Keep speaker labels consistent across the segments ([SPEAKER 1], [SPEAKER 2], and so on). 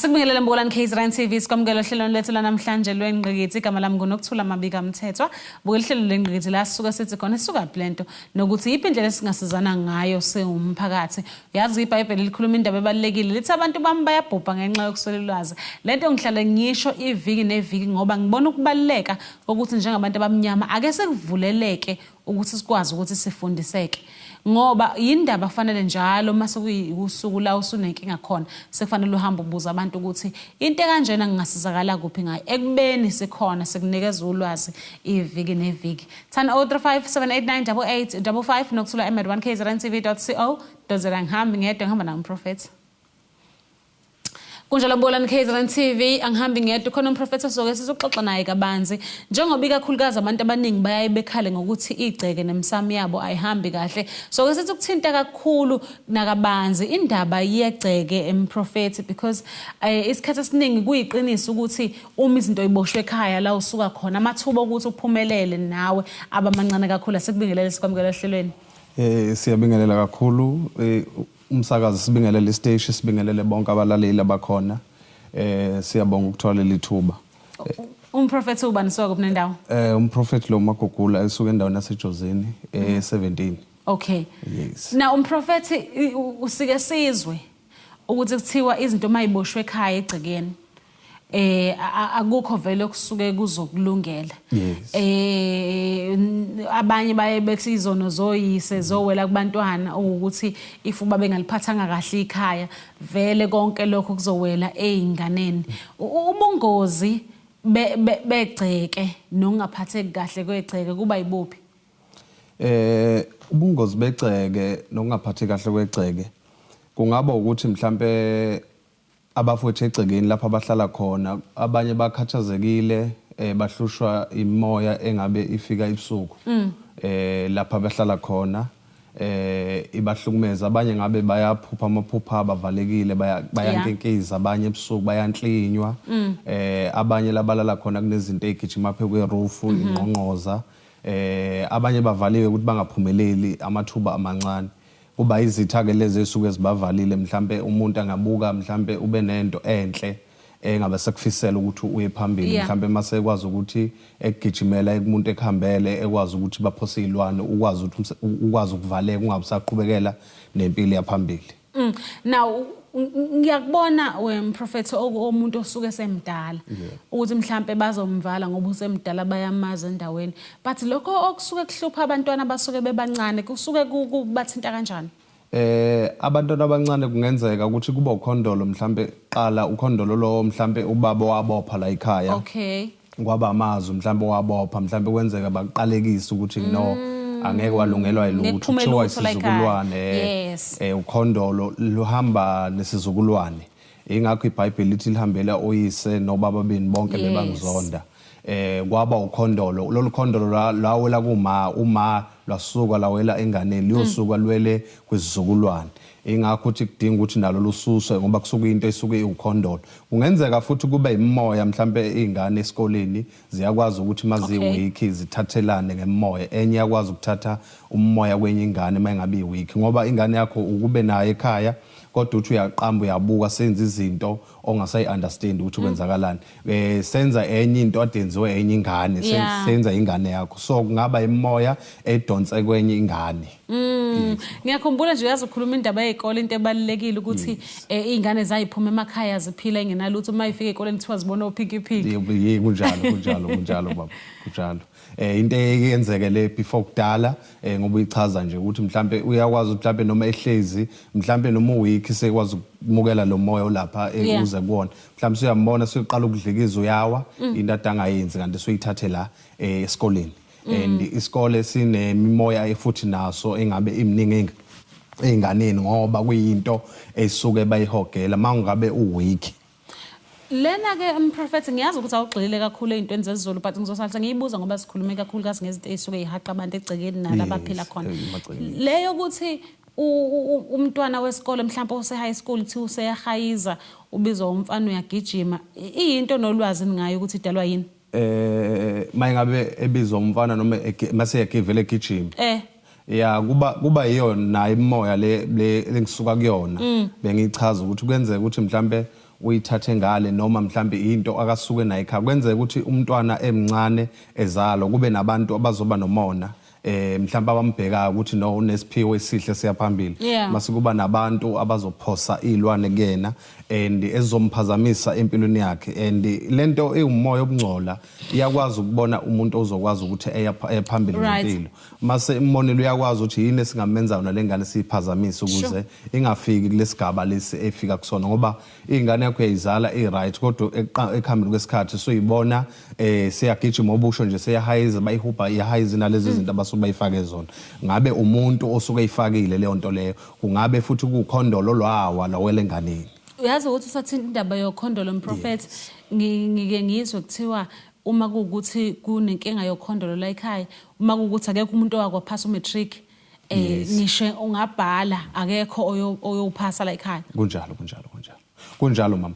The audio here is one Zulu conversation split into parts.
[SPEAKER 1] Asikubingelele Mbolani KZN TV sikwamukela ohlelweni lethu lanamhlanje lwengqikithi igama lami nguNokuthula Mabika Mthethwa buke ihlelo lengqikithi la sisuka sithi khona sisuka blento nokuthi iphi indlela esingasizana ngayo siwumphakathi yazi iBhayibheli likhuluma indaba ebalekile lithi abantu bami bayabhubha ngenxa yokuswela ulwazi lento ngihlala ngisho iviki neviki ngoba ngibona ukubaleka ukuthi njengabantu abamnyama ake sekuvuleleke ukuthi sikwazi ukuthi sifundiseke ngoba yindaba kufanele njalo mase kuyusuku la usunenkinga khona sekufanele uhamba ubuza abantu ukuthi into kanjena ngingasizakala kuphi ngayo ekubeni sikhona sikunikeza ulwazi iviki neviki thana 0357898855 nokuthula emad1kzntv.co.za ngihambi ngedwa ngihamba nawo umprofeti kunjalo Mbolani KZN TV angihambi ngedwa khona umprofeti soke sizoxoxa naye kabanzi njengoba ikakhulukazi abantu abaningi bayayibekhale ngokuthi igceke nemsamo yabo ayihambi kahle soke sithi ukuthinta kakhulu nakabanzi indaba yegceke emprofeti because isikhathi esiningi kuyiqiniso ukuthi uma izinto iboshwe ekhaya la usuka khona amathuba ukuthi uphumelele nawe abamancane kakhulu asekubingelele sikwamukela ehlelweni
[SPEAKER 2] siyabingelela kakhulu umsakazi sibingelele istage sibingelele bonke abalaleli abakhona siyabonga ukuthola lithuba
[SPEAKER 1] umprofeti ubani soka kuphi nendawo
[SPEAKER 2] umprofeti lo Magugula esuka endaweni yaseJozini 17
[SPEAKER 1] okay
[SPEAKER 2] yes
[SPEAKER 1] now umprofeti usike sizwe ukuthi kuthiwa izinto mayiboshwe ekhaya egcekeni akukho vele kusuke kuzokulungela abanye baye bethi izono zoyise zowela kubantwana ukuthi if babe ngaliphathanga kahle ikhaya vele konke lokho kuzowela einganeni ubungozi begceke nokungaphatheki kahle kwegceke kuba yibuphi
[SPEAKER 2] ubungozi begceke nokungaphatheki kahle kwegceke kungaba ukuthi mhlambe abafowethu egcekeni lapha abahlala khona abanye bakhathazekile bahlushwa imoya engabe ifika ebusuku lapha abahlala khona ibahlukumeza abanye ngabe bayaphupha amaphupha abavalekile bayankenkiza abanye ebusuku bayantlinywa abanye labalala khona kunezinto ezigijima apha kweroof ingqongqoza abanye bavaliwe ukuthi bangaphumeleli amathuba amancane kuba izitha ke lezi esuke ezibavalile mhlambe umuntu angabuka mhlambe ube nento enhle engabe sekufisela ukuthi uye phambili mhlambe mase ekwazi ukuthi ekugijimela kumuntu ekhambele ekwazi ukuthi baphose ilwane ukwazi ukuvaleka ungabusaqhubekela nempilo yaphambili
[SPEAKER 1] now ngiyakubona wemprofeti omuntu osuke semdala ukuthi mhlambe bazomvala ngoba usemdala bayamaza endaweni but lokho okusuke kuhlupha abantwana basuke bebancane kusuke kubathinta kanjani
[SPEAKER 2] abantwana abancane kungenzeka ukuthi kuba ukhondolo mhlambe qala ukhondolo lo mhlambe ubaba wabopha la ekhaya
[SPEAKER 1] okay
[SPEAKER 2] kwaba amazwi mhlambe wabopha mhlambe kwenzeka baqalekisa ukuthi no angeke walungelwa yilutho kuthiwa isizukulwane ukhondolo luhamba nesizukulwane ingakho iBhayibheli lithi lihambela oyise nobaba beni bonke bebangizonda kwaba ukhondolo lolu khondolo lawela uma lwasuka lawela enganeni liyosuka lwele kwizizukulwane ingakho uthi kudinga ukuthi nalo lususwe ngoba kusuka into esuke iukhondolo kungenzeka futhi kube imimoya mhlambe izingane esikoleni ziyakwazi ukuthi maziwiki zithathelane ngemoya enye yakwazi ukuthatha umoya kwenye ingane mayingabe iwiki ngoba ingane yakho ukube nayo ekhaya kodwa uthi uyaqamba uyabuka senza izinto ongasayi understand ukuthi kwenzakalani senza enye into adenziwe enye ingane senza ingane yakho so kungaba imimoya edonse kwenye ingane
[SPEAKER 1] ngiyakhumbula nje uyazi ukukhuluma indaba yezikole into ebalekile ukuthi izingane zayiphuma emakhaya ziphila engenalutho mayifika ezikoleni kuthiwa zibona ophiki
[SPEAKER 2] kunjalo baba kunjalo into eyenzeke le before kudala ngoba uyichaza nje ukuthi mhlambe uyakwazi mhlambe noma ehlezi mhlambe noma uwiki sekwazi ukumukela lo moya olapha ekuze kubona mhlambe siyambona siyoqala ukudlikiza uyawa into adangayenzi kanti soyithathe la esikoleni and isikole sinemimoya futhi naso engabe iminingi einganeni ngoba kuyinto esuke bayihogela mangabe uwiki
[SPEAKER 1] lena ke umprofeti ngiyazi ukuthi awugxilile kakhulu ezintweni zezizulu but ngizosalisa ngiyibuza ngoba sikhulume kakhulu kazi ngezinto ezisuke ihaqa abantu egcekeni nalabaphila khona leyo ukuthi umntwana wesikole mhlawumbe ose high school thi useyahayiza ubizwa umfana uyagijima into nolwazi ngayo ukuthi idalwa yini
[SPEAKER 2] mayingabe ebizwa umfana noma mase yakivele egijima ya kuba yiyo nayo imoya le ngisuka kuyona bengichaza ukuthi kwenzeka ukuthi mhlambe uyithathe ngale noma mhlambe into akasuke nayo ekhaya kwenzeka ukuthi umntwana emncane ezalo kube nabantu abazoba nomona mhlawumbe abambhekayo ukuthi no unesiphiwo esihle siyaphambili mase kuba nabantu abazophosa izilwane kuyena and ezomphazamisa empilweni yakhe and lento eyumoya obungcola iyakwazi ukubona umuntu ozokwazi ukuthi eyaphambili ngempilo mase imonelo uyakwazi ukuthi yini esingamenza yona lengane siphazamise ukuze ingafiki kulesigaba lesi efika kusona ngoba ingane yakho uyayizala right kodwa ekhambeni kwesikhathi soyibona siyagijima obusho nje seyahayiza bayihubha iyahayiza nalezi zinto abayifake zona ngabe umuntu osuke eyifakile leyo nto leyo kungabe futhi kukhondolo lwawa lawele enganeni
[SPEAKER 1] uyazi ukuthi usathinta indaba yokhondolo mprofeti ngike ngizwe kuthiwa uma kuukuthi kunenkinga yokhondolo la ekhaya uma kuukuthi akekho umuntu owakwaphasa umatric ngisho ungabhala akekho oyophasa la ekhaya
[SPEAKER 2] kunjalo mama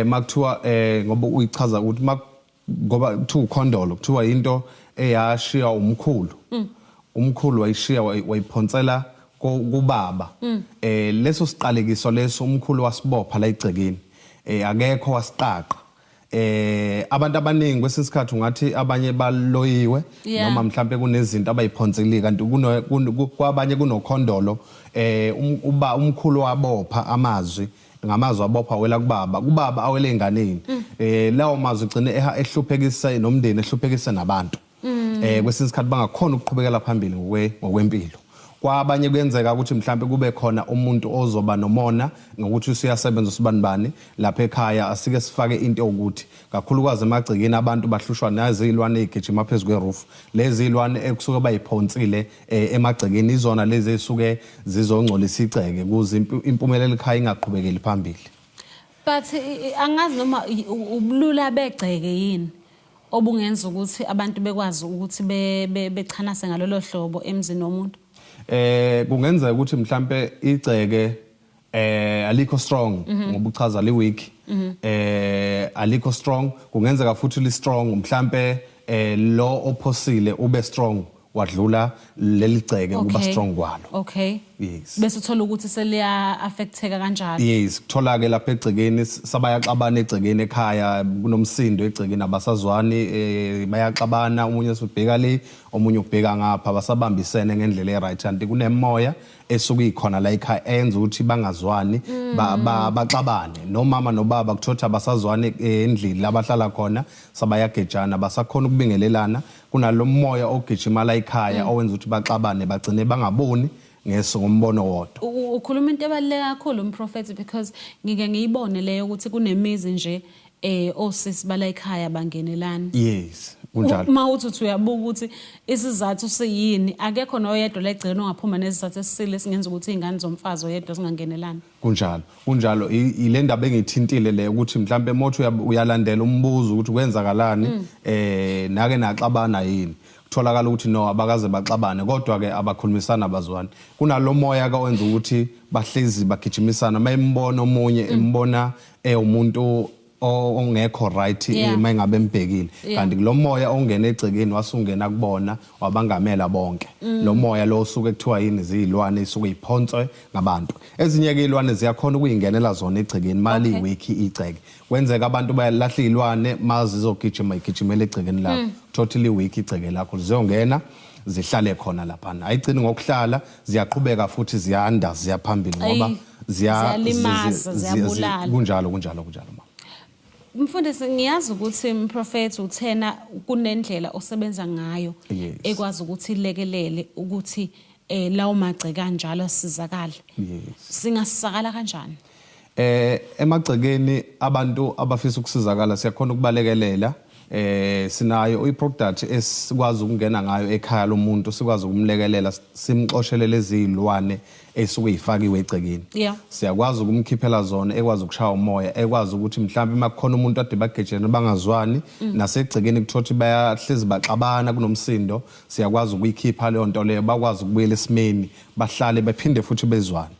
[SPEAKER 2] makuthiwa ngoba uyichaza ukuthi ngoba kuthiwa ukhondolo kuthiwa into eyashiya umkhulu wayishiya wayiphonsela kubaba leso siqalekiso leso umkhulu wasibopha la igcekeni akekho wasiqaqa abantu abaningi kwesikhathi ungathi abanye baloyiwe noma mhlambe kunezinto abayiphonseli kanti kwabanye kunokhondolo umkhulu wabopha amazwi ngamazwi abopha wela kubaba awele enganeni lawo mazwi ugcine ehluphekisa nomndeni ehluphekisa nabantu kwesinye isikhathi bangakhona ukuqhubekela phambili ngokwempilo kwabanye kuyenzeka ukuthi mhlambe kube khona umuntu ozoba nomona ngokuthi usiyasebenza usibanibani lapha ekhaya asike sifake into ukuthi kakhulukazi emagcekeni abantu bahlushwa nazilwane egijima phezulu kweroof lezi ilwane ekusuke bayiphonsile emagcekeni izona lezi esuke zizongcolisa igceke kuze impumelelo ekhaya ingaqhubekeli phambili
[SPEAKER 1] but angazi noma ubulula begceke yini obungenza ukuthi abantu bekwazi ukuthi bechanase ngalolo hlobo emzini womuntu
[SPEAKER 2] kungenzeka ukuthi mhlambe igceke alikho strong ngoba uchaza li weak alikho strong kungenzeka futhi li strong mhlambe lo ophosile ube strong wadlula leli gceke kuba strong kwalo yes
[SPEAKER 1] bese uthola ukuthi seliya affecteka kanjalo
[SPEAKER 2] yes kuthola ke lapha egcekeni sabayaxabana egcekeni ekhaya kunomsindo egcekeni abasazwani bayaxabana umunye usubheka le omunye ubheka ngapha basabambisene ngendlela eright anti kunemoya esuke ikhona la ekhaya enza ukuthi bangazwani baxabane nomama nobaba kuthotha basazwani endlini labahlala khona sabayagejana basakhona ukubingelelana kunalomoya ogijima la ekhaya owenza ukuthi baxabane bagcine bangaboni ngeso ngombono wodwa
[SPEAKER 1] ukhuluma into ebaluleke kakhulu umprofeti because ngike ngiyibone leyo ukuthi kunemizi nje osisi bala ekhaya bangenelana
[SPEAKER 2] yes kunjalo
[SPEAKER 1] uma uthi uyabuka ukuthi isizathu siyini akekho noyedwa legcene ongaphuma nezizathu esisile singenza ukuthi izingane zomfazi oyedwa singangenelana
[SPEAKER 2] kunjalo ile ndaba engithintile le ukuthi mhlambe mothi uyalandela umbuzo ukuthi kwenzakalani nake naxabana yini kutholakala ukuthi no abakaze baxabane kodwa ke abakhulumisana abazwani kunalomoya ka wenza ukuthi bahlezi bagijimisana mayimbona omunye imbona umuntu ongekho right mayingabe embhekile kanti kulomoya ongena egcekeni wasungena kubona wabangamela bonke lo moya lo usuke kuthiwa yini zilwane isuke iphonswe ngabantu ezinye ke ilwane ziyakhona ukuyingenela zona egcekeni mali wiki igceke kwenzeka abantu bayalahla izilwane mazi zizogijima igijimela egcekeni lapho totally wiki igceke lakho ziyongena zihlale khona lapha ayigcini ngokuhlala ziyaqhubeka futhi ziyanda ziyaphambili ngoba
[SPEAKER 1] ziyalimaza ziyabulala
[SPEAKER 2] kunjalo
[SPEAKER 1] Mfundisi ngiyazi ukuthi mprofeti uthena kunendlela osebenza ngayo ekwazi ukuthi ilekelele ukuthi lawo magceke kanjalo asizakala singasizakala kanjani
[SPEAKER 2] emagcekeni abantu abafisa ukusizakala siyakhona ukubalekelela sinayo iproduct esikwazi ukungena ngayo ekhaya lomuntu sikwazi ukumlekelela simxoshele lezi izilwane esuke ifakiwe egcekeni siyakwazi ukumkhiphela zona ekwazi ukushaya umoya ekwazi ukuthi mhlawumbe makukhona umuntu ade bagejene bangazwani nasegcekeni kuthothi bayahlezi baxabana kunomsindo siyakwazi ukuyikhipha leyo nto leyo bakwazi ukubuyela esimeni bahlale bephinde futhi bezwane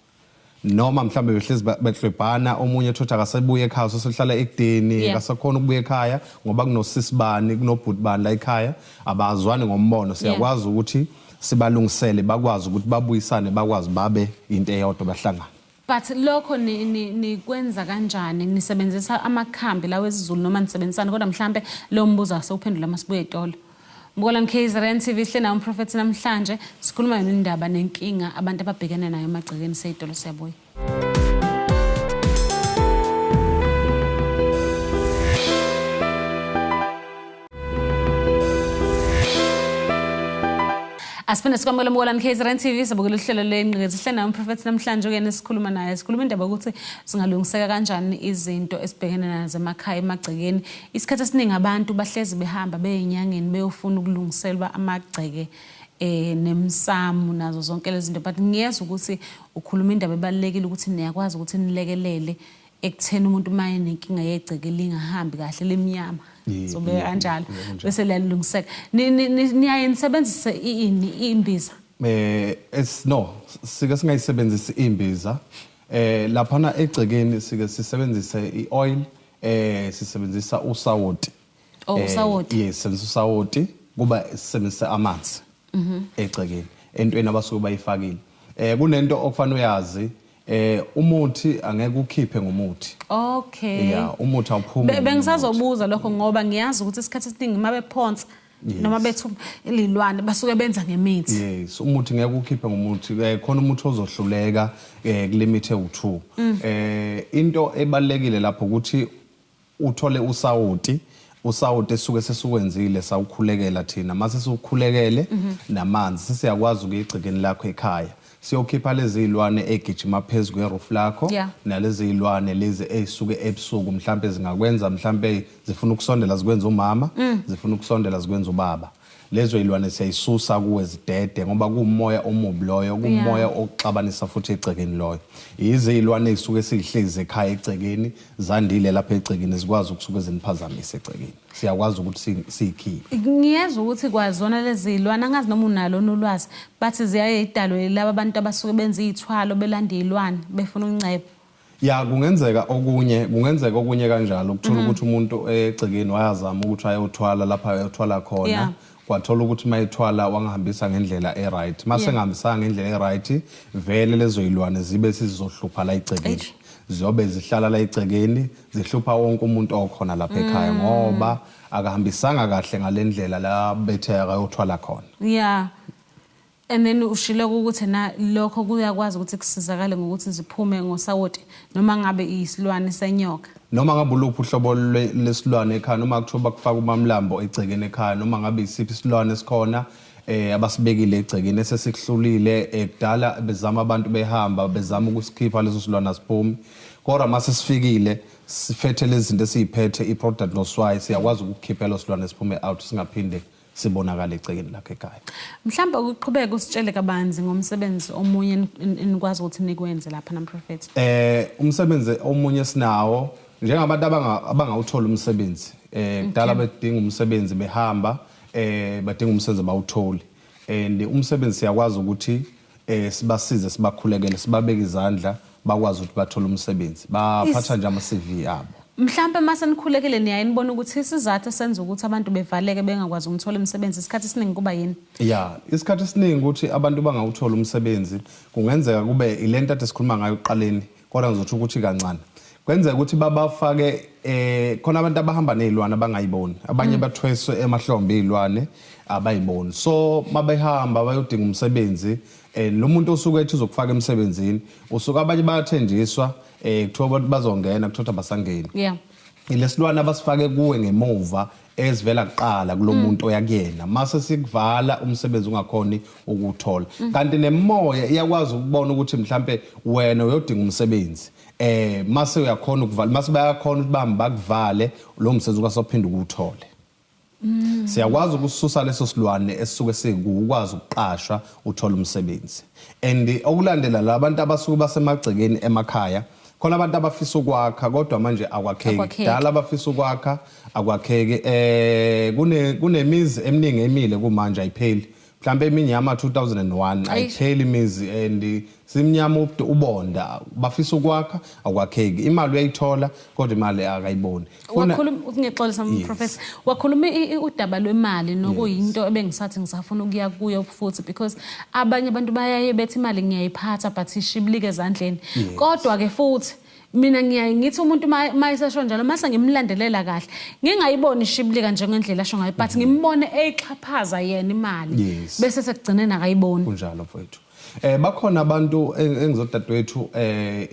[SPEAKER 2] noma mhlambe behlezi behlebhana omunye thothi akasebuye ekhaya sosehlala ekudeni akasakhona ukubuya ekhaya ngoba kunosisibani kunobhutibani la ekhaya abazwani ngombono siyakwazi ukuthi sibalungisele bakwazi ukuthi babuyisane bakwazi babe into eyodwa bahlangana
[SPEAKER 1] But lokho ni kwenza kanjani? Nisebenzisa amakhambi lawo esiZulu noma nisebenzisana kodwa mhlambe lo mbuzo asewuphendula masibuye etolo. Mbukalani KZN TV sihle nawo umprofeti namhlanje sikhuluma indaba nenkinga abantu ababhekene nayo emagcekeni seyitolo siyabuya. Asipende sikwamukela Mbukalani KZN TV sabukela uhlelo lengqikithi sihle nawo umprofeti namhlanje uyena sikhuluma naye sikhuluma indaba ukuthi singalungiseka kanjani izinto esibhekene nazo emakhaya emagcekeni. Isikhathi esiningi abantu bahlezi behamba beyinyangeni beyofuna ukulungiselwa amagceke nemsamo nazo zonke lezi zinto, but ngiyeza ukuthi ukhuluma indaba ebalekile ukuthi niyakwazi ukuthi nilekelele ekutheni umuntu maye nenkinga yegceke lingahambi kahle lemnyama. So be kanjalo bese liyalungiseka niyaye nisebenzise imbiza
[SPEAKER 2] no sike singayisebenzisi imbiza laphana egcekeni sike sisebenzise ioil sisebenzisa usawoti
[SPEAKER 1] usawoti
[SPEAKER 2] yes sisebenzisa usawoti kuba sisebenzisa amanzi egcekeni entweni abasuke bayifakile kunento okufanele uyazi umuthi angeke ukhiphe ngomuthi.
[SPEAKER 1] Okay.
[SPEAKER 2] Yeah, umuthi awuphumi.
[SPEAKER 1] Bengisazobuza lokho ngoba ngiyazi ukuthi isikhathi esiningi mabephonsa noma bethu ililwane basuke benza ngemithi.
[SPEAKER 2] Yes, umuthi ngeke ukhiphe ngomuthi khona umuthi ozohluleka kulimit e2. Into ebalekile lapho ukuthi uthole usawoti esuke sesukwenzile sawukhulekela thina mase sikukhulekele namanzi sesiyakwazi ukuyigcikeni lakho ekhaya. Siyokhipha lezi zilwane egijima phezulu kweroof lakho nalezi zilwane lezi ezisuke ebusuku mhlambe zingakwenza mhlambe zifuna ukusondela zikwenza umama zifuna ukusondela zikwenza ubaba. Lezo zilwane siyayisusa kuwe zidede ngoba kuumoya omubi loyo kuumoya okuxabanisa futhi egcekeni loyo. Izilwane ezisuke sihlezi ekhaya egcekeni zandile lapha egcekeni zikwazi ukusuke ziniphazamisa egcekeni. Siyakwazi ukuthi siyikhiphe.
[SPEAKER 1] Ngiyeza ukuthi kwazona lezi zilwane angazi noma unalo nolwazi bathi ziyaye idalwe laba abantu abasuke benza izithwalo belanda izilwane befuna uncepo.
[SPEAKER 2] Ya kungenzeka okunye kanjalo ukuthola ukuthi umuntu egcekeni wayazama ukuthi ayothwala lapha ayothwala khona kwathola ukuthi mayithwala wangahambisa ngendlela eright mase ngihambisa ngendlela eright vele lezo zilwane zibe sizohlupha la egcekeni ziyobe zihlala la egcekeni zihlupha wonke umuntu okhona lapha ekhaya ngoba akahambisanga kahle ngalendlela la bethe akayothwala khona.
[SPEAKER 1] Yeah. And then ushilo ukuthi na lokho kuyakwazi ukuthi kusizakale ngokuthi ziphume ngosawoti noma ngabe isilwane senyoka
[SPEAKER 2] noma ngabe uluphi uhlobo lesilwane ekhaya noma kuthiwa bakufaka umamlambo egcekeni ekhaya noma ngabe isiphi isilwane esikhona abasibekile egcekeni esesikuhlulile ekudala bezama abantu behamba bezama ukusikhipha leso silwane asiphumi kodwa mase sifikile sifethe lezi zinto esiziphethe iproduct noswayi siyakwazi ukukhipha lo silwane siphume out singaphinde sibonakala egcekeni lakhe ekhaya.
[SPEAKER 1] Mhlawumbe ukuqhubeka usitshele kabanzi ngomsebenzi omunye enikwazi ukuthi nikwenze lapha namprofeti.
[SPEAKER 2] Umsebenzi omunye sinawo njengabantu abangawuthola umsebenzi kudala bedinga umsebenzi behamba badinga umsebenzi abawutholi and umsebenzi siyakwazi ukuthi sibasize sibakhulekele sibabeke izandla bakwazi ukuthi bathole umsebenzi baphatha nje ama CV abo.
[SPEAKER 1] Mhlambe mase nikhulekile niyayinibona ukuthi isizathu senza ukuthi abantu bevaleke bengakwazi ukuthola umsebenzi isikhathi esiningi kuba yini?
[SPEAKER 2] Yeah, isikhathi esiningi ukuthi abantu bangawuthola umsebenzi kungenzeka kube ilento ade sikhuluma ngayo eqaleni kodwa ngizothi ukuthi kancane. Kwenzeka ukuthi babafake khona abantu abahamba nezilwane abangayiboni abanye bathweswe emahlombe izilwane abayiboni so mabehamba bayodinga umsebenzi lo muntu osuke ethi uzokufaka emsebenzini usuka abanye bayathenjiswa kuthiwa abantu bazongena kuthiwa abasangeni.
[SPEAKER 1] Yeah.
[SPEAKER 2] Ilesilwane abasifake kuwe ngemuva ezivela kuqala kulomuntu oyakuyena mase sikuvala umsebenzi ungakhoni ukuthola kanti nemoya iyakwazi ukubona ukuthi mhlambe wena uyodinga umsebenzi mase uyakhona ukuvala mase bayakhona ukuthi bakuvale lo msebenzi ukasophinda ukuthole. Siyakwazi ukususa leso silwane esisuke sikukwazi ukuqashwa uthola umsebenzi and okulandela labantu abasuke basemagcekeni emakhaya khona abantu abafisa ukwakha kodwa manje akwakheki dala abafisa ukwakha akwakheki kunemizi eminingi emile kumanje ayipheli mhlambe iminyama 2001 ayipheli imizi and simnyama ubonda bafisa ukwakha akwakheki imali uyayithola kodwa imali akayiboni.
[SPEAKER 1] Wakhuluma ngixolisa Professor wakhuluma udaba lwemali nokuyinto ebengisathi ngisafuna ukuya kuyo futhi because abanye abantu bayaye bethi imali ngiyayiphatha but ishibilike ezandleni kodwa ke futhi mina ngiyaye ngithi umuntu mayisesho njalo mase ngimlandelela kahle ngingayiboni ishibilika njengendlela asho ngayo but ngimbone eyixhaphaza yena imali bese sekugcinena akayiboni
[SPEAKER 2] kunjalo mfowethu. Bakhona abantu engizodadewethu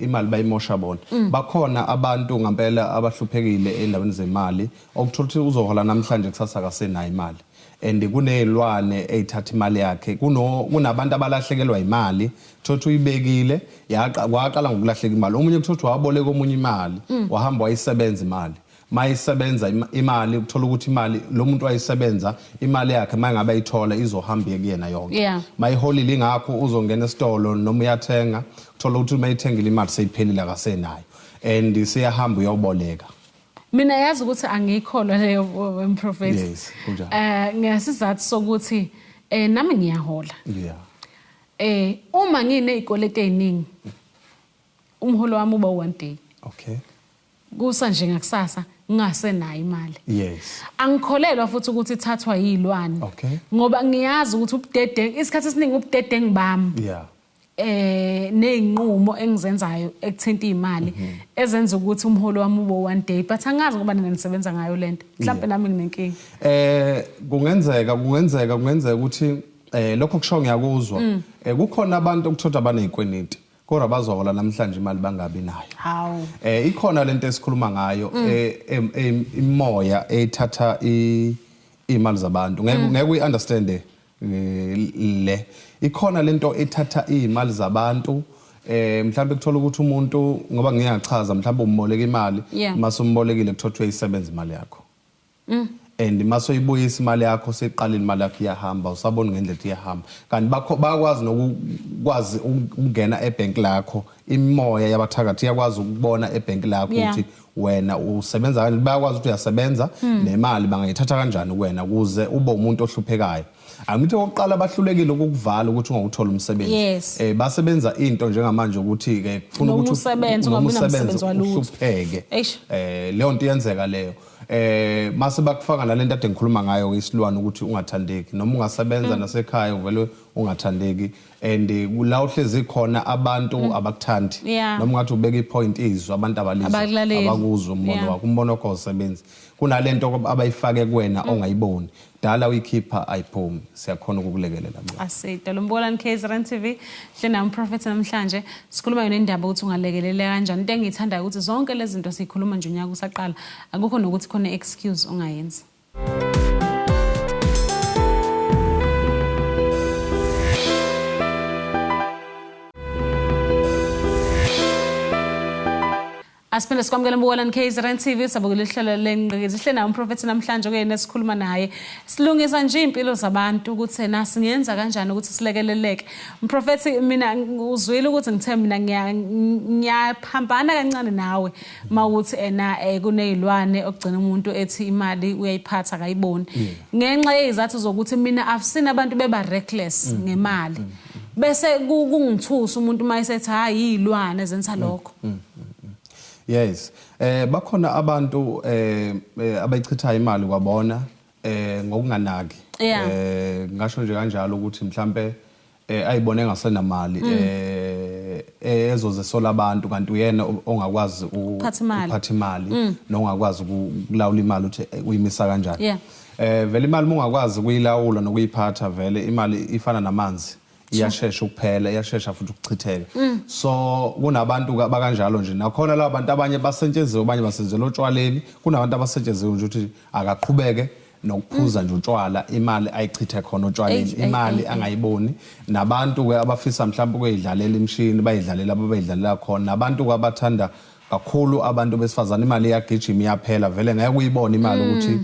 [SPEAKER 2] imali bayimosha bona. Bakhona abantu ngempela abahluphekile endabeni zemali okuthola ukuthi uzohola namhlanje kusasa akasenayo imali. And kunezilwane ezithatha imali yakhe kunabantu abalahlekelwa imali thothi uyibekile waqala ngokulahleka imali omunye thothi waboleka omunye imali wahamba wayisebenza imali mayisebenza imali ukuthola ukuthi imali lo muntu wayisebenza imali yakhe mangabe ayithola izohamba kuyena yonke mayiholile ingakho uzongena esitolo noma uyathenga uthola ukuthi mayithengile imali seyiphelile akasenayo and siyahamba uyoboleka.
[SPEAKER 1] Mina yazi ukuthi angikholwa leyo Professor.
[SPEAKER 2] Yes, kunjalo.
[SPEAKER 1] Ngesizathu sokuthi nami ngiyahola. Uma nginezikweleti eziningi umholo wami uba 1 day.
[SPEAKER 2] Okay.
[SPEAKER 1] Kusa nje ngakusasa ngingasenayo imali.
[SPEAKER 2] Yes.
[SPEAKER 1] Angikholelwa futhi ukuthi ithathwa yizilwane.
[SPEAKER 2] Okay.
[SPEAKER 1] Ngoba ngiyazi ukuthi ubudedengu isikhathi esiningi ubudedengu bami. Nezinqumo engizenzayo ekuthinta imali ezenza ukuthi umholo wami ube 1 day but angazi ngoba ngisebenza ngayo lento mhlawumbe nami nginenkinga.
[SPEAKER 2] Kungenzeka ukuthi lokho kusho ngiyakuzwa kukhona abantu okuthola abanezikweneti kodwa bazohola namhlanje imali bangabi nayo.
[SPEAKER 1] Hawu.
[SPEAKER 2] Ikhona lento esikhuluma ngayo imoya ethatha imali zabantu ngeke uyiunderstand le ikhona lento ethatha imali zabantu mhlambe kuthola ukuthi umuntu ngoba ngiyachaza mhlambe umboleka imali mase umbolekile kuthothwe isebenza imali yakho and mase uyibuyisa imali yakho seqalile imali yakho iyahamba usabona ngendlela iyahamba kanti bakwazi nokukwazi ukungena ebank lakho imoya yabathakathi iyakwazi ukubona ebank lakho ukuthi wena usebenza kanjani bayakwazi ukuthi uyasebenza nemali bangayithatha kanjani kuwena ukuze ube umuntu ohluphekayo. Angithi oqala bahlulekile ukukuvala ukuthi ungawuthola umsebenzi basebenza into njengamanje ukuthi ke kufuna ukuthi
[SPEAKER 1] usebenze ungabinomsebenzi walutho
[SPEAKER 2] uhlupheke leyo nto yenzeka leyo mase bakufaka nalento ade ngikhuluma ngayo isilwane ukuthi ungathandeki noma ungasebenza nasekhaya uvele ungathandeki and la uhlezi khona abantu abakuthandi noma ngathi ubeka ipoint izwe abantu abakuzwa umbono wakho umbono wakho osebenza kunalento abayifake kuwena ongayiboni dala uyikhipha ayiphumi siyakhona ukukulekelela manje
[SPEAKER 1] asidala umbolani KZN TV hlena umprofeti namhlanje sikhuluma ngendaba ukuthi ungalekelela kanjani into engiyithandayo ukuthi zonke lezi zinto sikhuluma nje unyaka usaqala akukho nokuthi khona excuse ongayenza. Asiphinde sikwamukela umbukalani KZN TV sabukela ihlelo lengqikithi hlena umprofeti namhlanje kuyena esikhuluma naye silungisa nje impilo zabantu ukuthi nasingenza kanjani ukuthi silekeleleke. Umprofeti mina uzwile ukuthi ngithe mina ngiyaphambana kancane nawe mawuthi kunezilwane okugcina umuntu ethi imali uyayiphatha akayiboni ngenxa yezizathu zokuthi mina afsina abantu beba reckless ngemali bese kungithusa umuntu mayisethi hayi izilwane zenza lokho.
[SPEAKER 2] Yes. Bakhona abantu abayichitha imali kwabona ngokunganaki. Ngasho nje kanjalo ukuthi mhlambe ayibone ngasenamali ezozesola abantu kanti uyena ongakwazi ukuphatha imali nongakwazi ukulawula imali uthi uyimisa kanjani. Vele imali ungakwazi ukuyilawula nokuyiphatha vele imali ifana namanzi. Iyashesha ukuphela iyashesha futhi ukuchitheka so kunabantu abakanjalo nje nakhona labo bantu abanye basentsheziwe abanye basenzela utshwaleni kunabantu abasentsheziwe nje ukuthi akaqhubeke nokuphuza nje utshwala imali ayichithe khona utshwaleni imali angayiboni nabantu ke abafisa mhlawumbe ukuyidlalela imishini bayidlalela abayidlalela khona nabantu kwabathanda kakhulu abantu besifazana imali iyagijima iyaphela vele ngeke uyibone imali ukuthi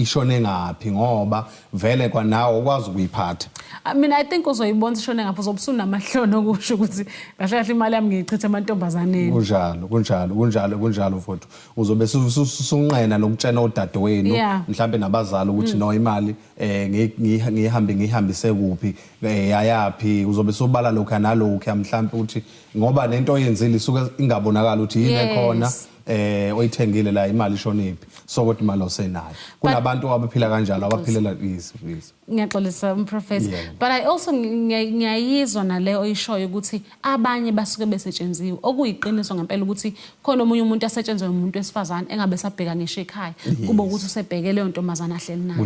[SPEAKER 2] ishone ngaphi ngoba vele kwanawo ukwazi ukuyiphatha.
[SPEAKER 1] Mina I think uzoyibona ishone ngapha uzobusuna amahlono okusho ukuthi kahle kahle imali yami ngiyichitha amantombazaneni.
[SPEAKER 2] Kunjalo mfowethu. Uzobe sunqena lokutshena odadewenu mhlambe nabazali ukuthi no imali ngihambise kuphi yayapi uzobe sobala lokho nalokho mhlambe ukuthi ngoba lento oyenzile isuke ingabonakala ukuthi yini ekhona oyithengile la imali ishoniphi so kodwa imali osenayo kunabantu abaphila kanjalo abaphilela izivisi.
[SPEAKER 1] Ngiyaxolisa umprofessor but I also ngiyayizwa nale oyishoyo ukuthi abanye basuke besetshenziwe okuyiqiniso ngempela ukuthi khona omunye umuntu asetshenzwe umuntu wesifazane engabe sabheka ngisho ekhaya kube ukuthi usebheke leyo ntombazana ahleli nayo.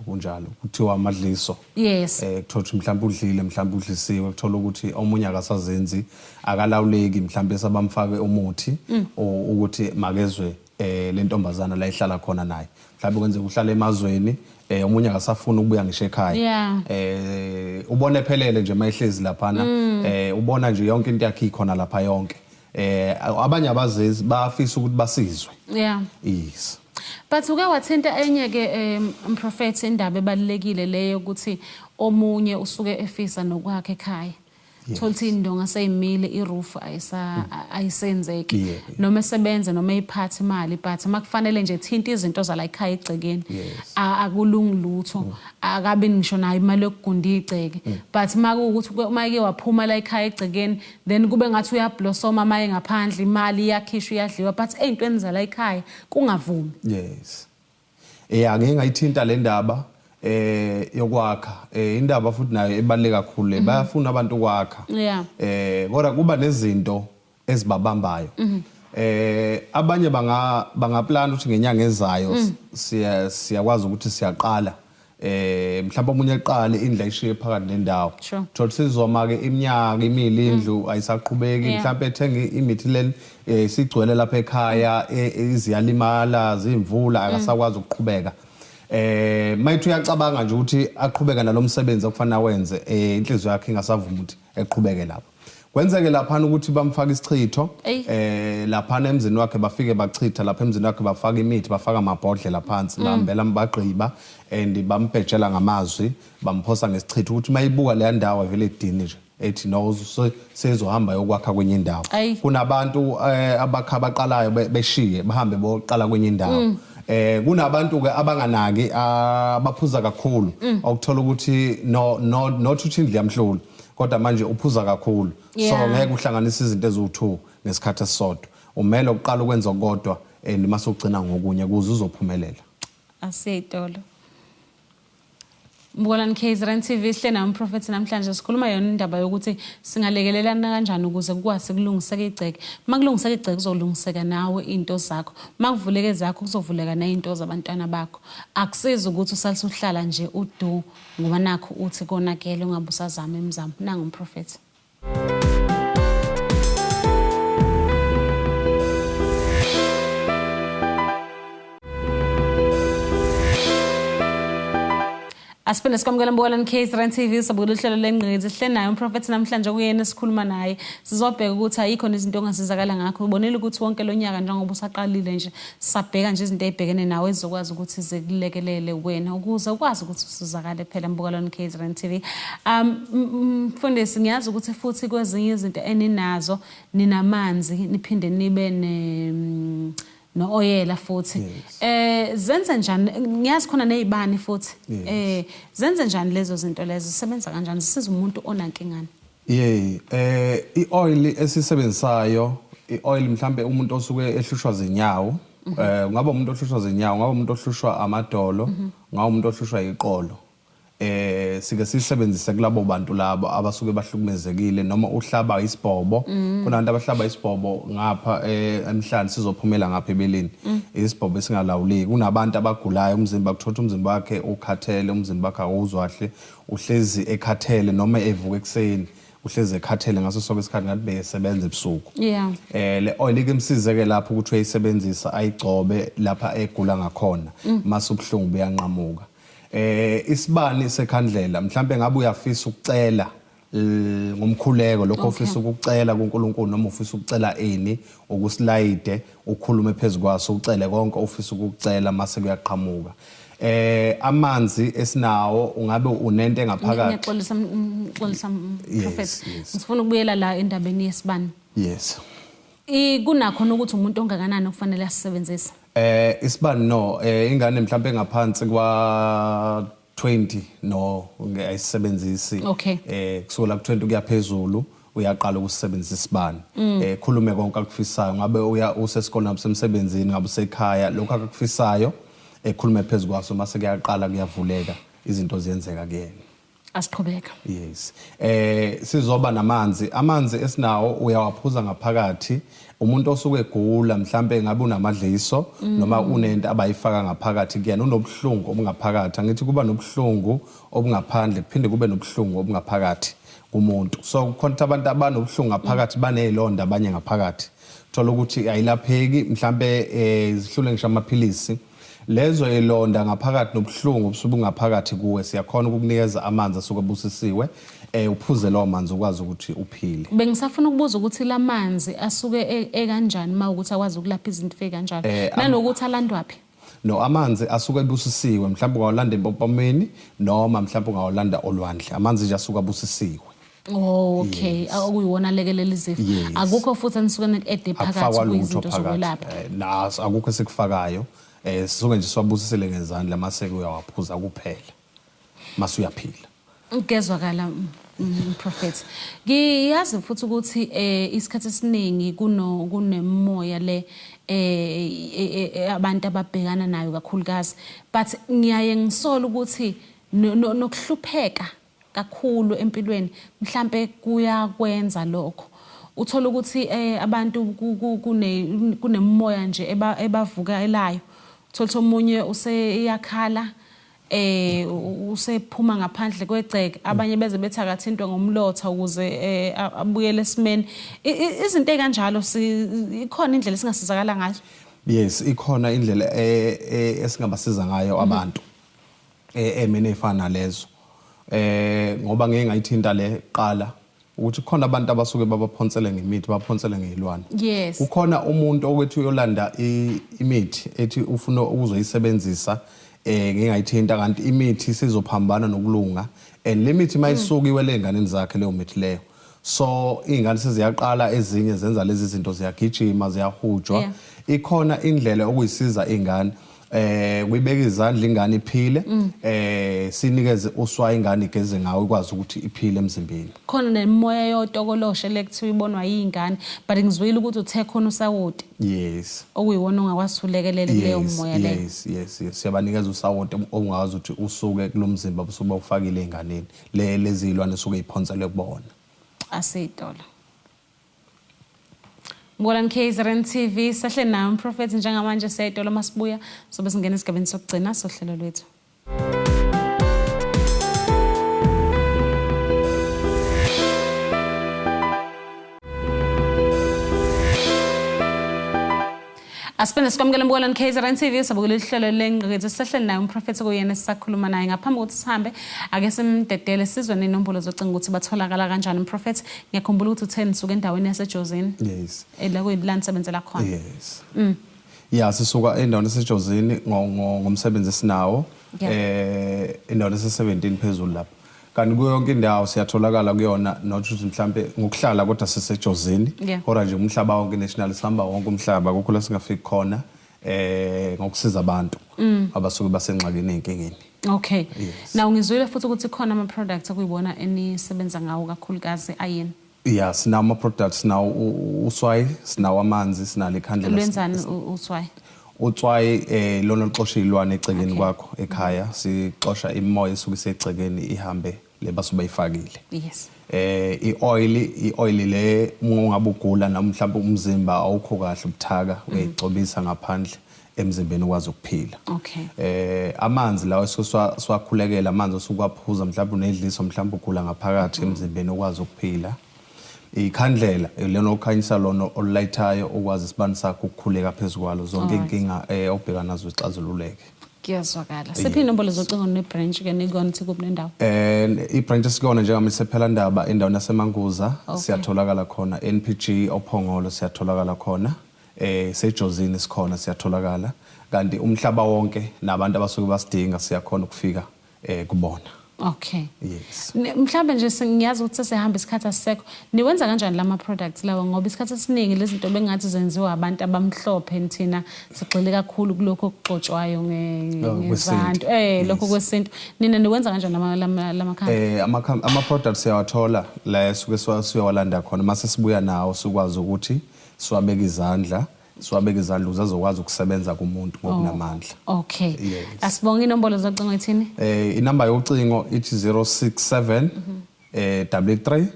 [SPEAKER 2] Kunjalo kuthiwa amadliso.
[SPEAKER 1] Yes.
[SPEAKER 2] Kuthola mhlawumbe udlile mhlawumbe udlisiwe kuthola ukuthi omunye akasazenzi akalawuleki mhlawumbe sabamfake umuthi ukuthi makezwe le ntombazana la ihlala khona naye mhlawumbe kwenze uhlala emazweni omunye akasafuna ukubuya ngisho ekhaya ubone phelele nje mayihlezi laphana ubona nje yonke into yakhe ikhona lapha yonke abanye abazezi bafisa ukuthi basizwe. Yes.
[SPEAKER 1] But uke wathinta enye ke umprofeti indaba ebalekile leyo ukuthi omunye usuke efisa nokwakhe ekhaya. Thothi indonga seyimile iroof ayisenzeki noma esebenza noma iphatha imali but makufanele nje thinta izinto zala ekhaya egcekeni akulungi lutho akabe ngisho nayo imali yokugunda igceke but makuukuthi mayike waphuma la ekhaya egcekeni then kube ngathi uyablosoma maye ngaphandle imali iyakhishwa iyadliwa but eyintweni zala ekhaya kungavumi.
[SPEAKER 2] Yes. Ngeke ngayithinta le ndaba yokwakha indaba futhi nayo ebaleka kakhulu bayafuna abantu ukwakha kodwa kuba nezinto ezibabambayo abanye bangaplan ukuthi ngenyanga ezayo siyakwazi ukuthi siyaqala mhlawumbe umunye eqale indla ishiye phakathi nendawo thothi sizoma ke iminyaka imili indlu ayisaqhubeki mhlawumbe ethenga imithi leni sigcwele lapha ekhaya iziyalimala zimvula akasakwazi ukuqhubeka. Mayithu uyacabanga nje ukuthi aqhubeka nalomsebenzi okufanele wenze inhliziyo yakhe ingasavuma ukuthi eqhubeke lapho kwenzeke lapha ukuthi bamfaka isichitho lapha emzini wakhe bafike bachitha lapha emzini wakhe bafaka imithi bafaka amabhodlela phansi bahambela bagqiba and bambhejela ngamazwi bamphosa ngesichitho ukuthi mayibuka le ndawo vele edini nje ethi no sezohamba yokwakha kwenye indawo kunabantu abaqalayo beshiye bahambe boqala kwenye indawo. Kunabantu ke abanganaki abaphuza kakhulu okuthola ukuthi not ukuthi indlu yamhlulu kodwa manje uphuza kakhulu so ngeke uhlanganise izinto eziwu2 ngesikhathi esisodwa umele uqala ukwenza kodwa mase ugcina ngokunye kuze uzophumelela.
[SPEAKER 1] Asiyitolo Mbolani KZN TV sihlena umprofeti namhlanje sikhuluma yona indaba yokuthi singalekelelana kanjani ukuze kukwazi kulungiseka igceke. Makulungiseka igceke kuzolungiseka nawe into zakho. Makuvuleke zakho kuzovuleka nezinto zabantwana bakho. Akusizi ukuthi usalise uhlala nje udu ngoba nakho uthi konakele ungabe usazama emizamo. Nanga umprofeti. Asipende sikwamukela Mbolani KZN TV sabuka uhlelo lengqikithi sihle naye umprofeti namhlanje kuyena sikhuluma naye sizobheka ukuthi ayikho izinto ongasizakala ngakho ubonile ukuthi wonke lo nyaka njengoba usaqalile nje sabheka nje izinto ezibhekene nawe ezokwazi ukuthi zikulekelele wena ukuze ukwazi ukuthi usizakale phela Mbolani KZN TV. Mfundisi ngiyazi ukuthi futhi kwezinye izinto eninazo ninamanzi niphinde nibe no oyela futhi zenze njani ngiyazi khona nezibani futhi zenze njani lezo zinto lezo zisebenza kanjani zisiza umuntu onankingana?
[SPEAKER 2] I-oil esisebenzayo i-oil mhlambe umuntu osuke ehlushwa zinyawo ngaba umuntu ohlushwa zinyawo ngaba umuntu ohlushwa amadolo ngaba umuntu ohlushwa iqolo sike sisebenzise kulabo bantu labo abasuke bahlukumezekile noma uhlaba isibhobo kunabantu abahlaba isibhobo ngapha emhlanje sizophumela ngapha ebeleni isibhobo esingalawuleki kunabantu abagulayo umzimba kuthotha umzimba wakhe ukhathele umzimba wakhe awuzwahle uhlezi ekhathele noma evuka ekseni uhlezi ekhathele ngaso sonke isikhathi ngathi besebenza ebusuku le oil ikemsizeke lapho ukuthi uyisebenzisa ayigcobe lapha egula ngakhona mase ubhlungu beyanqamuka. Isibani sekhandlela mhlambe ngabe uyafisa ukucela ngomkhuleko lokho ofisa ukucela kuNkulunkulu noma ufisa ukucela ini ukuslide ukhulume phezukwaso ucele konke ofisa ukucela mase kuyaqhamuka amanzi esinawo ungabe unento engaphakathi
[SPEAKER 1] ngiyaxolisa prophet ngifuna ukubuyela la endabeni yesibani
[SPEAKER 2] yes
[SPEAKER 1] kunakho ukuthi umuntu ongakanani okufanele asisebenzise
[SPEAKER 2] isibani no ingane mhlawumbe engaphansi kwa 20 no ngiyayisebenzisi kusukela ku20 kuya phezulu uyaqala ukusebenzisa isibani khulume konke akufisayo ngabe usesikoleni nasemsebenzini ngabe usekhaya lokho akufisayo ekhulume phezukwaso mase kuyaqala kuyavuleka izinto ziyenzeka kuyena
[SPEAKER 1] asiqhubeka
[SPEAKER 2] yes sizoba amanzi esinawo uyawaphuza ngaphakathi umuntu osuke egula mhlambe ngabe unamadliso noma unento abayifaka ngaphakathi kuyena unobuhlungu obungaphakathi angithi kuba nobuhlungu obungaphandle kuphinde kube nobuhlungu obungaphakathi kumuntu so kukhona abantu abanobuhlungu ngaphakathi banezilonda abanye ngaphakathi thola ukuthi ayilapheki mhlambe zihlule ngisho amaphilisi lezo ilonda ngaphakathi nobuhlungu obusubungaphakathi kuwe siyakhona ukukunikeza amanzi asukebusisiwe uphuze lawo manzi ukwazi ukuthi uphile
[SPEAKER 1] bengisafuna ukubuza ukuthi lamanzi asuke ekanjani mawukuthi akwazi ukulapha izinto ezikanjalo nanokuthi alandwaphi
[SPEAKER 2] no amanzi asuke ebusisiwe mhlawumbe ungawolanda empopomeni noma mhlawumbe ungawolanda olwandle amanzi nje asuke abusisiwe
[SPEAKER 1] okay akuyiwona lekelela izifo akukho futhi anisuke ede phakathi kwizinto zokwelapha
[SPEAKER 2] akukho esikufakayo sisuke nje siwabusisele ngezandla mase uyawaphuza kuphela mase uyaphila
[SPEAKER 1] ugezwakala prophet ngiyazi futhi ukuthi isikhathi esiningi kunemoya le abantu ababhekana nayo kakhulukazi but ngiyaye ngisola ukuthi nokuhlupheka kakhulu empilweni mhlambe kuyakwenza lokho uthola ukuthi abantu kunemoya nje ebavukelayo uthola omunye useyakhala usephuma ngaphandle kwegceke abanye beze bethi akathintwe ngomlotha ukuze abuyele esimeni izinto ezikanjalo ikhona indlela esingasizakala ngayo
[SPEAKER 2] yes ikhona indlela esingabasiza ngayo abantu emene efana lezo ngoba ngeke ngayithinta le qala ukuthi khona abantu abasuke babaphonsele ngemithi baphonsele ngezilwane kukhona umuntu okwethi uyolanda imithi ethi ufuna ukuzoyisebenzisa ngingayithinta kanti imithi sizophambana nokulunga and limithi mayisukiwe lenganeni zakhe leyo mithi leyo so izingane seziyaqala ezinye zenza lezi zinto ziyagijima ziyahujwa ikhona indlela okuyisiza izingane kuyibeka izandla ingane iphile sinikeze uswayi ingane igeze ngawo ikwazi ukuthi iphile emzimbeni
[SPEAKER 1] khona nemoya yotokoloshe lekuthiwa ibonwa yizingane but ngizwile ukuthi uthe khona usawoti
[SPEAKER 2] yes
[SPEAKER 1] okuyiwona ongakwazulekelele leyo moya leyo
[SPEAKER 2] yes siyabanikeza usawoti ongakwazi ukuthi usuke kulomzimba busuba ufakile einganeni lezi ilwane suke iphonsele kubona
[SPEAKER 1] aseyitolo Mbona KZN TV sahle nayo umprofeti njengamanje seyitolo masibuya sobe singena esigabeni sokugcina sohlelo lwethu Asipende sikwamukela mbukela KZN TV sabukela ihlelo lengqikithi sihleli naye umprofeti kuyena sisakhuluma naye ngaphambi kokuthi sihambe ake simdedele sizwe nenombolo zocinga ukuthi batholakala kanjani umprofeti ngiyakhumbula ukuthi 10 suka endaweni yaseJozini
[SPEAKER 2] yes
[SPEAKER 1] la kuyilana sebenzela khona
[SPEAKER 2] yes yeah sisuka endaweni yaseJozini ngomsebenzi esinawo endaweni yase17 phezulu lapha kanti kuyo yonke indawo siyatholakala kuyona not ukuthi mhlambe ngokuhlala kodwa sisejozini kodwa nje umhlaba wonke national sihamba wonke umhlaba akukho la singafiki khona ngokusiza abantu abasuke basenxakini ezinkingeni
[SPEAKER 1] okay now ngizwile futhi ukuthi khona ama products akuyibona enisebenza ngawo kakhulukazi ayini
[SPEAKER 2] yeah sinawo ama products nawo uswayi sinawo amanzi sinale ikhandlela
[SPEAKER 1] lwenzani uswayi
[SPEAKER 2] utswayi lona liqosha ilwane egcekeni kwakho ekhaya sixosha imoya esuka isegcekeni ihambe lebasuba ifakile
[SPEAKER 1] yes
[SPEAKER 2] i-oil le ungabe ugula noma mhlawumbe umzimba awukho kahle ubuthaka uyayigcobisa ngaphandle emzimbeni ukwazi ukuphila
[SPEAKER 1] okay
[SPEAKER 2] amanzi lawo siwakhulekela amanzi osukwaphuza mhlawumbe unedliso mhlawumbe ugula ngaphakathi emzimbeni ukwazi ukuphila ikhandlela lena okhanyisa lona olayithayo okwazi isibani sakho ukukhuleka phezukwalo zonke inkinga obhekana nazo ixazululeke
[SPEAKER 1] Kuyazwakala. Sephi inombolo zocingo ne-branch ke nikona ukuthi kuphi nendawo?
[SPEAKER 2] I-branch esikona njengamisephela ndaba endaweni yaseManguza siyatholakala khona, NPG oPhongolo siyatholakala khona, seJozini sikhona siyatholakala, kanti umhlaba wonke nabantu abasuke basidinga siyakhona ukufika kubona.
[SPEAKER 1] Okay.
[SPEAKER 2] Yes.
[SPEAKER 1] Mhlawumbe nje sengiyazi ukuthi sesihamba isikhathi asisekho. Niwenza kanjani lama products lawa ngoba isikhathi esiningi lezi zinto bengathi zenziwa abantu abamhlophe nthina sigxile kakhulu kuloko okuxoxwayo ngezantu. Lokho kwesintu. Nina niwenza kanjani lama khanda?
[SPEAKER 2] Ama products siyawathola la esuke siyawalanda khona mase sibuya nawo sikwazi ukuthi siwabeka izandla ukuze azokwazi ukusebenza kumuntu ngokunamandla.
[SPEAKER 1] Okay. Asibonge inombolo zocingo ethini?
[SPEAKER 2] Inamba yocingo ithi 067 33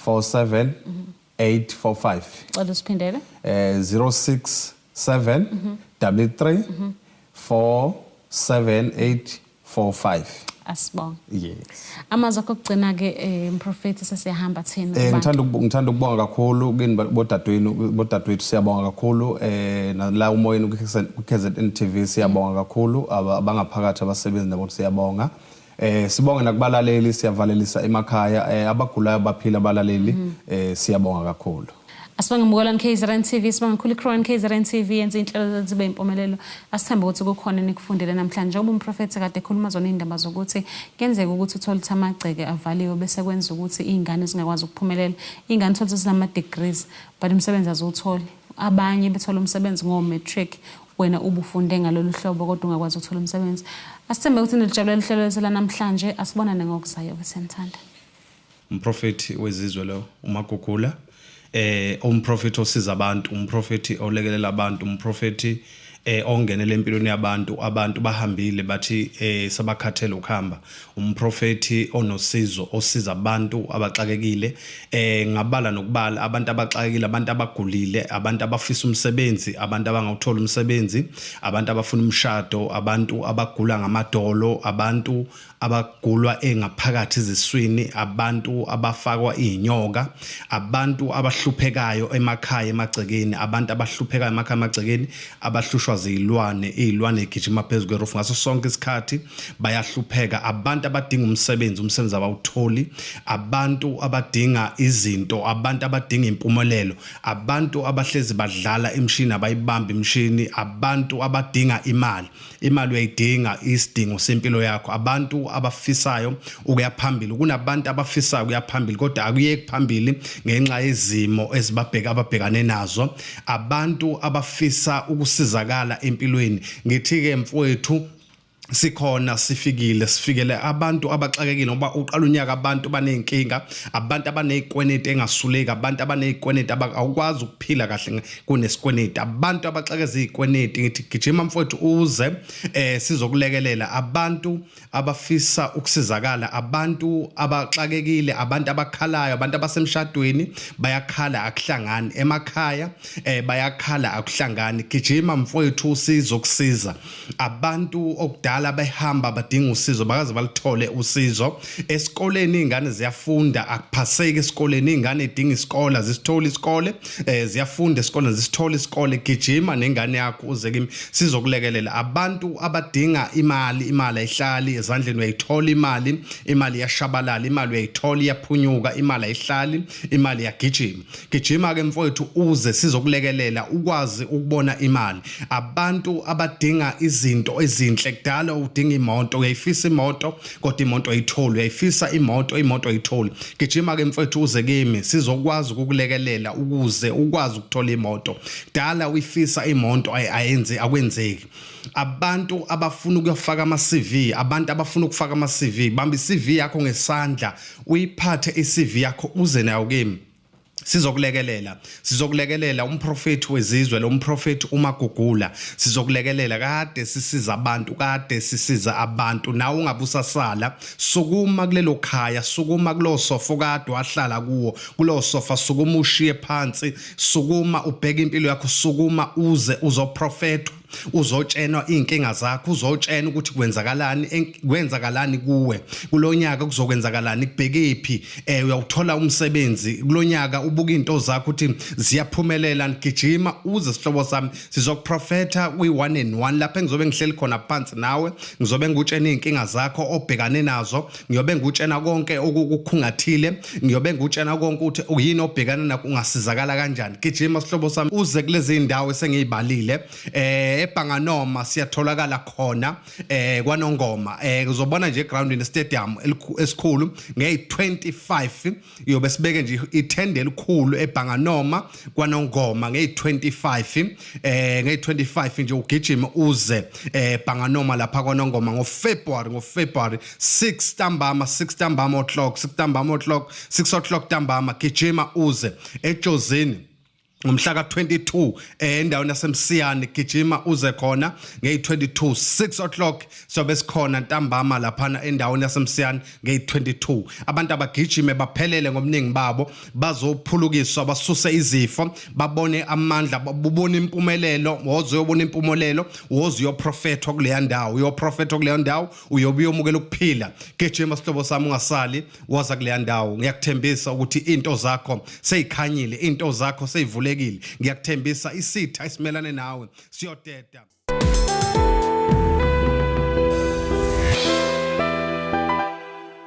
[SPEAKER 2] 47 845.
[SPEAKER 1] Cela usiphindele.
[SPEAKER 2] 067 33 47 845.
[SPEAKER 1] Asibonge.
[SPEAKER 2] Yes.
[SPEAKER 1] Amazwi okugcina ke umprofeti sesiyahamba thina
[SPEAKER 2] ngithanda ukubonga kakhulu kini bodadewethu siyabonga kakhulu la umoyeni ku-KZN TV siyabonga kakhulu abangaphakathi abasebenzi nabo siyabonga sibonge nakubalaleli siyavalelisa emakhaya abagulayo baphila abalaleli siyabonga kakhulu.
[SPEAKER 1] Asibonge mbukalani KZN TV, sibonge kakhulu iCrown KZN TV yenza inhlelo zibe impumelelo. Asithembe ukuthi kukhona nikufundile namhlanje njengoba umprofeti kade ekhuluma zona indaba zokuthi kenzeka ukuthi uthola ukuthi amagceke avaliwe bese kwenza ukuthi izingane zingakwazi ukuphumelela. Izingane thola zinama degrees but umsebenzi azowuthola. Abanye bethola umsebenzi ngo-matric wena ubufunde ngalolu hlobo kodwa ungakwazi ukuthola umsebenzi. Asithembe ukuthi nilijabule ihlelo lesela namhlanje asibonane ngokuzayo besenthanda.
[SPEAKER 2] Umprofeti wezizwe lo uMagugula umprofeti osiza abantu, umprofeti olekelela abantu, umprofeti ongenele empilweni abantu bahambile bathi sabakhathela ukuhamba, umprofeti onosizo osiza abantu abaxakekile ngabala nokubala abantu abaxakekile, abantu abagulile, abantu abafisa umsebenzi, abantu abangawuthola umsebenzi, abantu abafuna umshado, abantu abagula ngamadolo, abantu abagulwa engaphakathi eziswini, abantu abafakwa inyoka, abantu abahluphekayo emakhaya emagcekeni, abantu abahluphekayo emakhaya emagcekeni abahlushwa izilwane igijima phezulu kwerofu ngaso sonke isikhathi bayahlupheka, abantu abadinga umsebenzi abawutholi, abantu abadinga izinto, abantu abadinga impumelelo, abantu abahlezi badlala imshini abayibamba imshini, abantu abadinga imali uyayidinga isidingo sempilo yakho, abantu abafisayo ukuya phambili, kunabantu abafisayo ukuya phambili kodwa akuyeki phambili ngenxa yezimo ababhekane nazo, abantu abafisa ukusizakala empilweni. Ngithi-ke mfowethu sikhona sifikele abantu abaxakekile ngoba uqala unyaka abantu baneyinkinga, abantu abanezikweneti engasuleki, abantu abanezikweneti awukwazi ukuphila kahle kunesikweneti, abantu abaxakeza izikweneti. Ngithi gijima mfowethu uze sizokulekelela abantu abafisa ukusizakala, abantu abaxakekile, abantu abakhalayo, abantu abasemshadweni bayakhala akuhlangani, emakhaya bayakhala akuhlangani. Gijima mfowethu sizokusiza abantu okudala abahamba badinga usizo bakaze balithole usizo. Esikoleni izingane ziyafunda, akuphaseki esikoleni, izingane edinga isikole azisitholi isikole, ziyafunda esikoleni zisithole isikole. Gijima nengane yakho uze kimi sizokulekelela. Abantu abadinga imali ayihlali ezandleni, uyayithola imali yashabalala, imali uyayithola iyaphunyuka, imali ayihlali, imali yagijima. Gijima ke mfowethu uze sizokulekelela ukwazi ukubona imali. Abantu abadinga izinto ezinhle, kudala udinga imoto, uyayifisa imoto kodwa imoto ayitholi, uyayifisa imoto ayitholi. Gijima ke mfowethu uze kimi sizokwazi ukukulekelela ukuze ukwazi ukuthola imoto. Kudala uyifisa imoto akwenzeki. Abantu abafuna ukufaka ama-CV, abantu abafuna ukufaka ama-CV, bamba i-CV yakho ngesandla, uyiphathe i-CV yakho uze nayo kimi. Sizokulekelela umprofeti wezizwe lo umprofeti uMagugula, sizokulekelela. Kade sisiza abantu nawe ungabusasala, sukuma kulelo khaya, sukuma kulo sofa kade wahlala kulo sofa, sukuma ushiye phansi, sukuma ubheke impilo yakho, sukuma uze uzoprofetwa
[SPEAKER 3] uzotshenwa inkinga zakho, uzotshena ukuthi kwenzakalani kuwe kulonyaka, kuzokwenzakalani kubhekephi, uyawuthola umsebenzi kulonyaka, ubuka into zakho ukuthi ziyaphumelela. Gijima uze sihlobo sami, sizokuprofetha kwi1 and 1 lapha engizobe ngihleli khona phansi nawe, ngizobe ngutshena inkinga zakho obhekane nazo, ngiyobe ngutshena konke okukhungathile, ngiyobe ngutshena konke ukuthi uyini obhekana nakho, ungasizakala kanjani. Gijima sihlobo sami uze kulezi indawo esengiyibalile. eBhanganoma siyatholakala khona kwaNongoma, uzobona nje eground in stadium esikhulu nge25 yobe sibeke nje ithende elikhulu eBhanganoma kwaNongoma nge25 nge25 nje ugijima uze eBhanganoma lapha kwaNongoma ngoFebruary 6 ntambama 6 o'clock ntambama. Gijima uze eJozini ngomhla ka22 endaweni yaseMsiyane. Gijima uze khona nge22 6 o'clock sobe sikhona ntambama lapha endaweni yaseMsiyane nge22. abantu abagijime baphelele ngomningi babo, bazophulukiswa, basuse izifo, babone amandla, babone impumelelo. Wozuyobona impumelelo, wozuyoprofethwa kuleya ndawo, uyoprofethwa kuleya ndawo, uyobuyomukela ukuphila. Gijima sihlobo sami, ungasali waza kuleya ndawo. Ngiyakuthembisa ukuthi into zakho seyikhanyile, into zakho seyivule. Ngiyakuthembisa isitha isimelane nawe siyoteta.